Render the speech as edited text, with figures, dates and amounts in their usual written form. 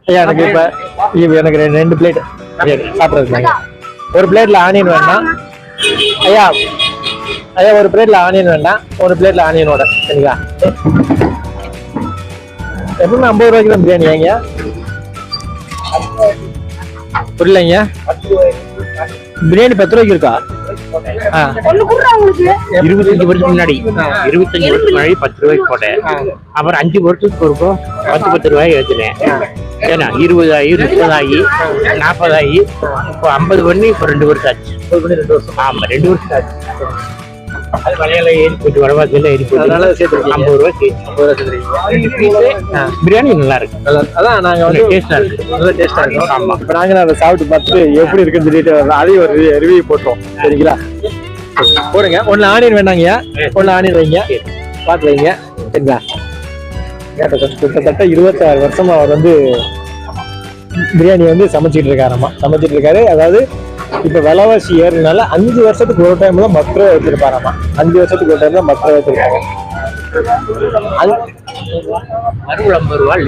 ஐயா எனக்கு எனக்கு ரெண்டு பிளேட் சாப்பிட்றதுக்கு. ஒரு பிளேட்ல ஆனியன் வேண்டாம் ஐயா. ஐயா ஒரு பிளேட்ல ஆனியன் வேண்டாம், ஒரு பிளேட்ல ஆனியனோட சரிங்களா? எப்பவுமே 50 ரூபாய்க்கு தான் பிரியாணி ஐயா. புரியலைங்க, பிரியாணி 10 ரூபாய்க்கு இருக்கா? 25 வருஷத்துக்கு முன்னாடி 10 ரூபாய்க்கு போட்டேன். அப்புறம் 5 வருஷத்துக்கு இருக்கும் 10 ரூபாய் ஏற்றினேன். ஏன்னா 20 ஆகி 30 ஆகி 40 ஆகி இப்போ 50 பண்ணி இப்போ 2 வருஷம் ஆச்சு. 2 வருஷம். ஆமா 2 வருஷம் ஆச்சு. அது மலையாள ஏறி போயிட்டு வடவாசில ஏறி போயிட்டு 50 ரூபாய் பிரியாணி நல்லா இருக்கு. அதான் நாங்க வந்து டேஸ்டா இருக்கு, நல்ல டேஸ்டா இருக்கும். ஆமா. இப்ப நாங்க அதை சாப்பிட்டு பார்த்துட்டு எப்படி இருக்குன்னு சொல்லிட்டு அதையும் ஒரு ரிவ்யூ போட்டோம் சரிங்களா? போடுங்க. ஒன்னு ஆனியன் வேண்டாங்கய்யா, ஒன்னு ஆனியன் வைங்க, பார்த்து வைங்க சரிங்களா? கிட்டத்தட்ட 26 வருஷமா அவர் வந்து பிரியாணி வந்து சமைச்சிட்டு இருக்காரு. அதாவது இப்ப விலைவாசி ஏறினால 5 வருஷத்துக்கு ஒரு டைம் தான் 10 ரூபாய் வச்சிருப்பாராமா. 5 வருஷத்துக்கு ஒரு டைம் தான் 10 ரூபாய் வச்சிருக்காங்க. 50 ரூபாய்